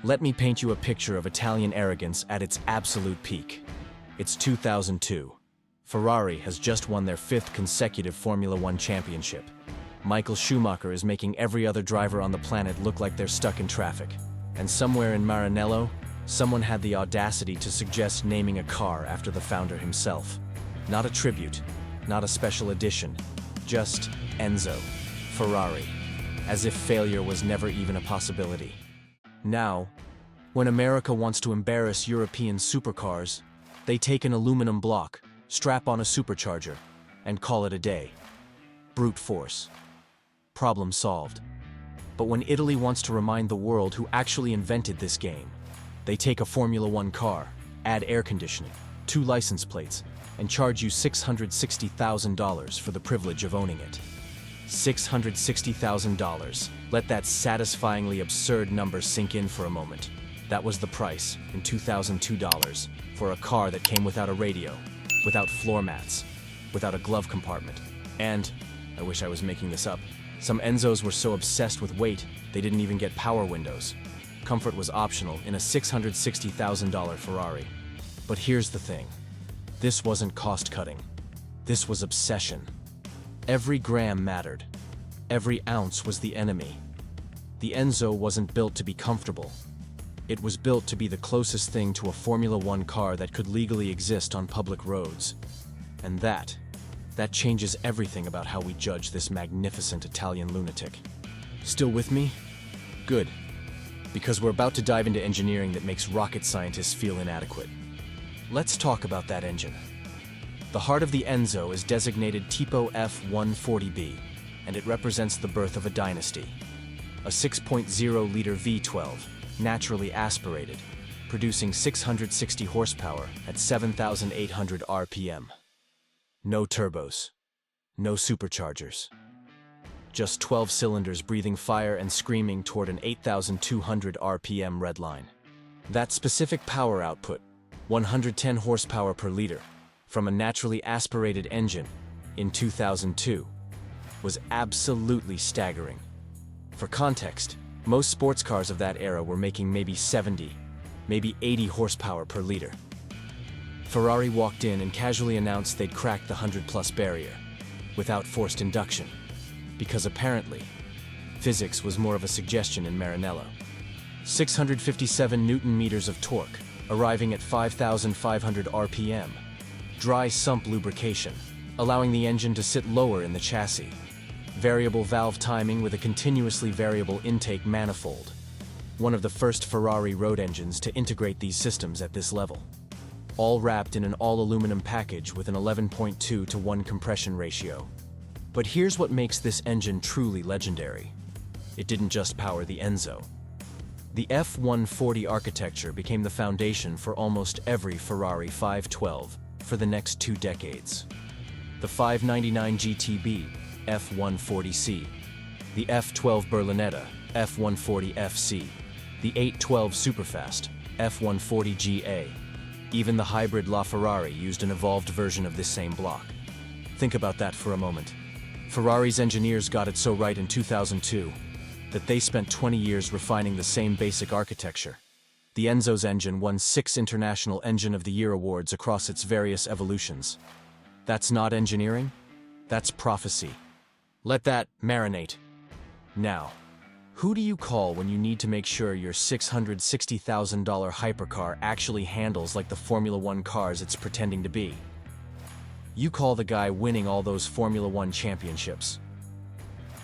Let me paint you a picture of Italian arrogance at its absolute peak. It's 2002. Ferrari has just won their 5th consecutive Formula One championship. Michael Schumacher is making every other driver on the planet look like they're stuck in traffic. And somewhere in Maranello, someone had the audacity to suggest naming a car after the founder himself. Not a tribute, not a special edition, just Enzo, Ferrari, as if failure was never even a possibility. Now, when America wants to embarrass European supercars, they take an aluminum block, strap on a supercharger, and call it a day. Brute force. Problem solved. But when Italy wants to remind the world who actually invented this game, they take a Formula One car, add air conditioning, 2 license plates, and charge you $660,000 for the privilege of owning it. $660,000. Let that satisfyingly absurd number sink in for a moment. That was the price, in 2002 dollars, for a car that came without a radio, without floor mats, without a glove compartment. And, I wish I was making this up, some Enzos were so obsessed with weight, they didn't even get power windows. Comfort was optional in a $660,000 Ferrari. But here's the thing. This wasn't cost-cutting. This was obsession. Every gram mattered. Every ounce was the enemy. The Enzo wasn't built to be comfortable. It was built to be the closest thing to a Formula One car that could legally exist on public roads. And that changes everything about how we judge this magnificent Italian lunatic. Still with me? Good. Because we're about to dive into engineering that makes rocket scientists feel inadequate. Let's talk about that engine. The heart of the Enzo is designated Tipo F140B, and it represents the birth of a dynasty. A 6.0-liter V12, naturally aspirated, producing 660 horsepower at 7,800 RPM. No turbos, no superchargers. Just 12 cylinders breathing fire and screaming toward an 8,200 RPM redline. That specific power output, 110 horsepower per liter, from a naturally aspirated engine in 2002, was absolutely staggering. For context, most sports cars of that era were making maybe 70, maybe 80 horsepower per liter. Ferrari walked in and casually announced they'd cracked the 100-plus barrier, without forced induction, because apparently, physics was more of a suggestion in Maranello. 657 Newton-meters of torque, arriving at 5,500 RPM. Dry sump lubrication, allowing the engine to sit lower in the chassis. Variable valve timing with a continuously variable intake manifold. One of the first Ferrari road engines to integrate these systems at this level. All wrapped in an all-aluminum package with an 11.2 to 1 compression ratio. But here's what makes this engine truly legendary. It didn't just power the Enzo. The F140 architecture became the foundation for almost every Ferrari 512 for the next 2 decades. The 599 GTB, F140C, the F12 Berlinetta, F140FC, the 812 Superfast, F140GA. Even the hybrid LaFerrari used an evolved version of this same block. Think about that for a moment. Ferrari's engineers got it so right in 2002 that they spent 20 years refining the same basic architecture. The Enzo's engine won 6 International Engine of the Year awards across its various evolutions. That's not engineering? That's prophecy. Let that marinate. Now, who do you call when you need to make sure your $660,000 hypercar actually handles like the Formula One cars it's pretending to be? You call the guy winning all those Formula One championships.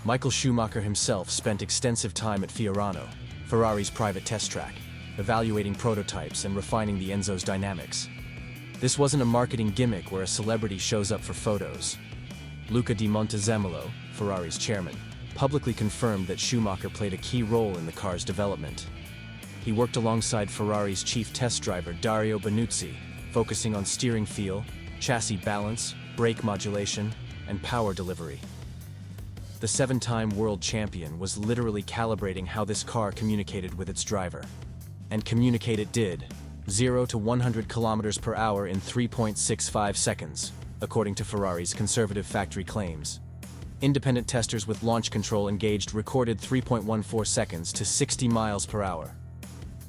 Michael Schumacher himself spent extensive time at Fiorano, Ferrari's private test track, evaluating prototypes and refining the Enzo's dynamics. This wasn't a marketing gimmick where a celebrity shows up for photos. Luca di Montezemolo, Ferrari's chairman, publicly confirmed that Schumacher played a key role in the car's development. He worked alongside Ferrari's chief test driver Dario Benuzzi, focusing on steering feel, chassis balance, brake modulation, and power delivery. The 7-time world champion was literally calibrating how this car communicated with its driver. And communicate it did, 0 to 100 kilometers per hour in 3.65 seconds, according to Ferrari's conservative factory claims. Independent testers with launch control engaged recorded 3.14 seconds to 60 miles per hour.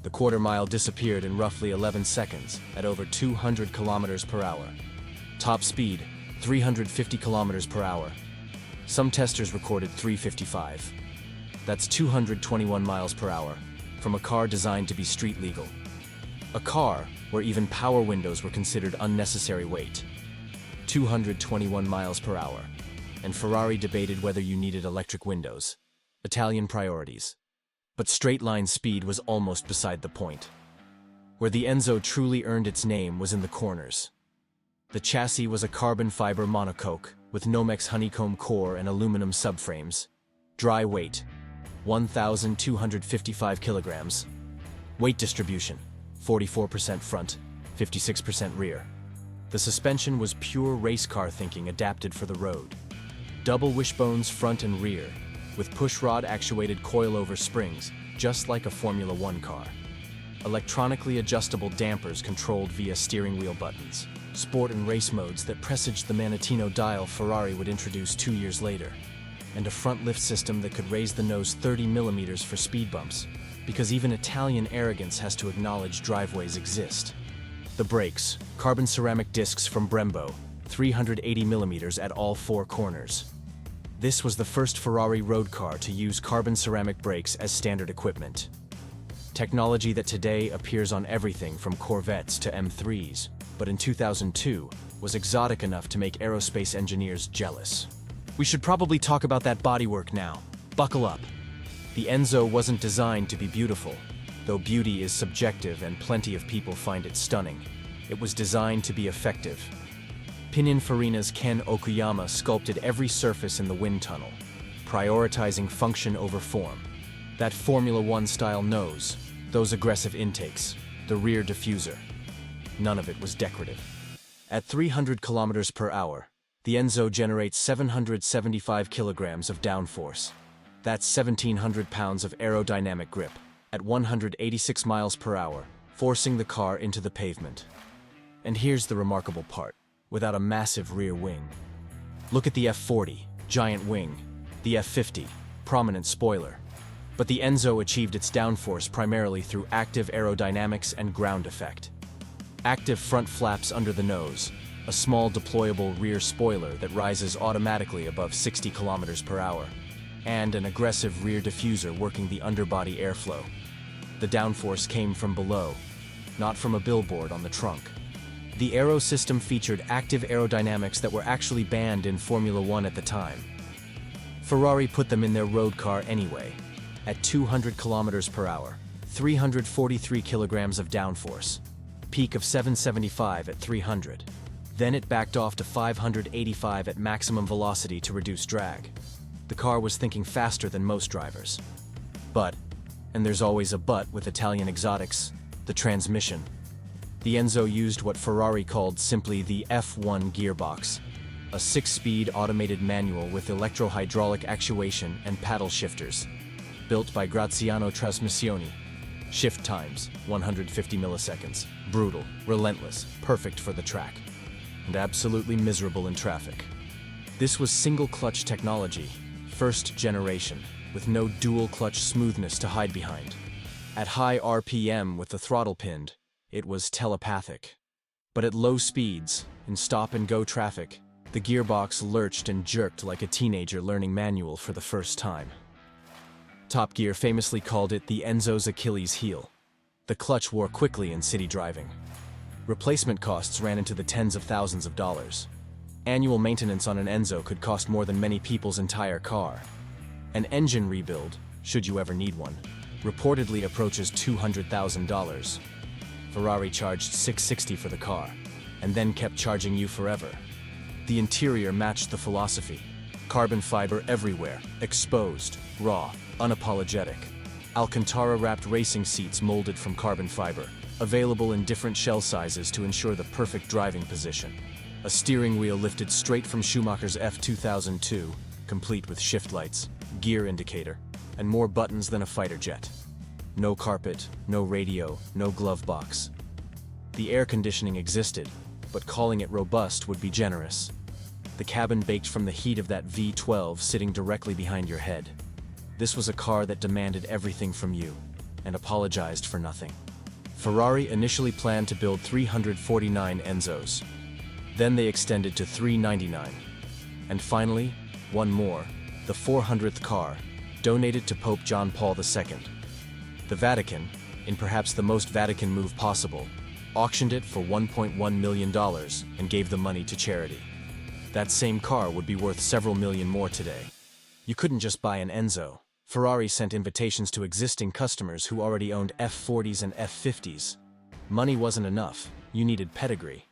The quarter mile disappeared in roughly 11 seconds at over 200 kilometers per hour. Top speed, 350 kilometers per hour. Some testers recorded 355. That's 221 miles per hour, from a car designed to be street legal. A car where even power windows were considered unnecessary weight. 221 miles per hour, and Ferrari debated whether you needed electric windows. Italian priorities. But straight-line speed was almost beside the point. Where the Enzo truly earned its name was in the corners. The chassis was a carbon fiber monocoque with Nomex honeycomb core and aluminum subframes. Dry weight, 1,255 kilograms. Weight distribution, 44% front, 56% rear. The suspension was pure race car thinking adapted for the road. Double wishbones front and rear, with pushrod-actuated coilover springs, just like a Formula One car. Electronically adjustable dampers controlled via steering wheel buttons. Sport and race modes that presaged the Manettino dial Ferrari would introduce 2 years later. And a front lift system that could raise the nose 30 millimeters for speed bumps, because even Italian arrogance has to acknowledge driveways exist. The brakes, carbon ceramic discs from Brembo, 380 millimeters at all 4 corners. This was the first Ferrari road car to use carbon ceramic brakes as standard equipment. Technology that today appears on everything from Corvettes to M3s, but in 2002 was exotic enough to make aerospace engineers jealous. We should probably talk about that bodywork now. Buckle up. The Enzo wasn't designed to be beautiful, though beauty is subjective and plenty of people find it stunning. It was designed to be effective. Pininfarina's Ken Okuyama sculpted every surface in the wind tunnel, prioritizing function over form. That Formula One style nose, those aggressive intakes, the rear diffuser. None of it was decorative. At 300 kilometers per hour, the Enzo generates 775 kilograms of downforce. That's 1,700 pounds of aerodynamic grip at 186 miles per hour, forcing the car into the pavement. And here's the remarkable part. Without a massive rear wing. Look at the F40, giant wing, the F50, prominent spoiler. But the Enzo achieved its downforce primarily through active aerodynamics and ground effect. Active front flaps under the nose, a small deployable rear spoiler that rises automatically above 60 kilometers per hour, and an aggressive rear diffuser working the underbody airflow. The downforce came from below, not from a billboard on the trunk. The aero system featured active aerodynamics that were actually banned in Formula One at the time. Ferrari put them in their road car anyway, at 200 kilometers per hour, 343 kilograms of downforce, peak of 775 at 300. Then it backed off to 585 at maximum velocity to reduce drag. The car was thinking faster than most drivers. But, and there's always a but with Italian exotics, the transmission. The Enzo used what Ferrari called simply the F1 gearbox, a 6-speed automated manual with electro-hydraulic actuation and paddle shifters, built by Graziano Trasmissioni. Shift times, 150 milliseconds. Brutal, relentless, perfect for the track, and absolutely miserable in traffic. This was single-clutch technology, first generation, with no dual-clutch smoothness to hide behind. At high RPM with the throttle pinned, it was telepathic. But at low speeds, in stop-and-go traffic, the gearbox lurched and jerked like a teenager learning manual for the first time. Top Gear famously called it the Enzo's Achilles heel. The clutch wore quickly in city driving. Replacement costs ran into the tens of thousands of dollars. Annual maintenance on an Enzo could cost more than many people's entire car. An engine rebuild, should you ever need one, reportedly approaches $200,000. Ferrari charged $660 for the car, and then kept charging you forever. The interior matched the philosophy. Carbon fiber everywhere, exposed, raw, unapologetic. Alcantara-wrapped racing seats molded from carbon fiber, available in different shell sizes to ensure the perfect driving position. A steering wheel lifted straight from Schumacher's F2002, complete with shift lights, gear indicator, and more buttons than a fighter jet. No carpet, no radio, no glove box. The air conditioning existed, but calling it robust would be generous. The cabin baked from the heat of that V12 sitting directly behind your head. This was a car that demanded everything from you, and apologized for nothing. Ferrari initially planned to build 349 Enzos. Then they extended to 399. And finally, one more, the 400th car, donated to Pope John Paul II. The Vatican, in perhaps the most Vatican move possible, auctioned it for $1.1 million and gave the money to charity. That same car would be worth several million more today. You couldn't just buy an Enzo. Ferrari sent invitations to existing customers who already owned F40s and F50s. Money wasn't enough. You needed pedigree.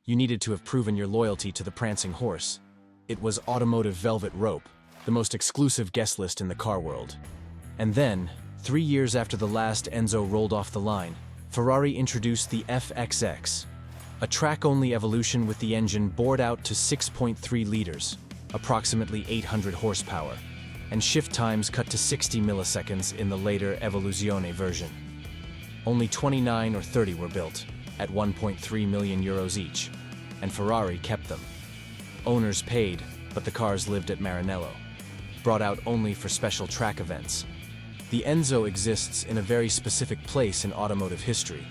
You needed to have proven your loyalty to the prancing horse. It was automotive velvet rope, the most exclusive guest list in the car world. And then, 3 years after the last Enzo rolled off the line, Ferrari introduced the FXX, a track-only evolution with the engine bored out to 6.3 liters, approximately 800 horsepower, and shift times cut to 60 milliseconds in the later Evoluzione version. Only 29 or 30 were built, at 1.3 million euros each, and Ferrari kept them. Owners paid, but the cars lived at Maranello, brought out only for special track events. The Enzo exists in a very specific place in automotive history.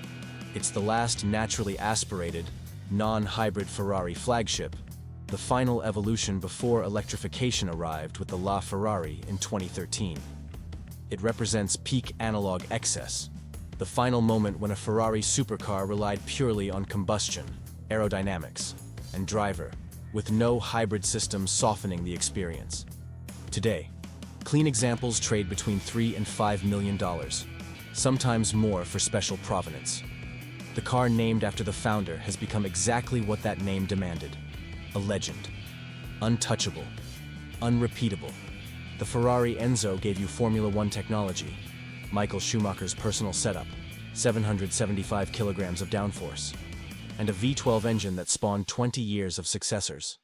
It's the last naturally aspirated, non-hybrid Ferrari flagship, the final evolution before electrification arrived with the LaFerrari in 2013. It represents peak analog excess, the final moment when a Ferrari supercar relied purely on combustion, aerodynamics, and driver, with no hybrid system softening the experience. Today, clean examples trade between $3 and $5 million, sometimes more for special provenance. The car named after the founder has become exactly what that name demanded: a legend. Untouchable. Unrepeatable. The Ferrari Enzo gave you Formula One technology, Michael Schumacher's personal setup, 775 kilograms of downforce, and a V12 engine that spawned 20 years of successors.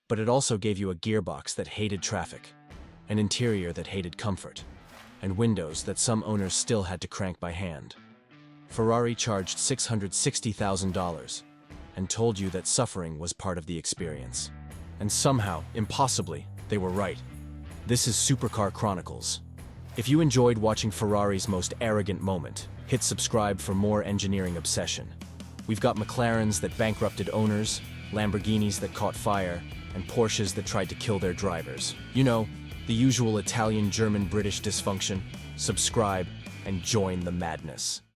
But it also gave you a gearbox that hated traffic, an interior that hated comfort, and windows that some owners still had to crank by hand. Ferrari charged $660,000 and told you that suffering was part of the experience. And somehow, impossibly, they were right. This is Supercar Chronicles. If you enjoyed watching Ferrari's most arrogant moment, hit subscribe for more engineering obsession. We've got McLarens that bankrupted owners, Lamborghinis that caught fire, and Porsches that tried to kill their drivers. You know, the usual Italian, German, British dysfunction. Subscribe and join the madness.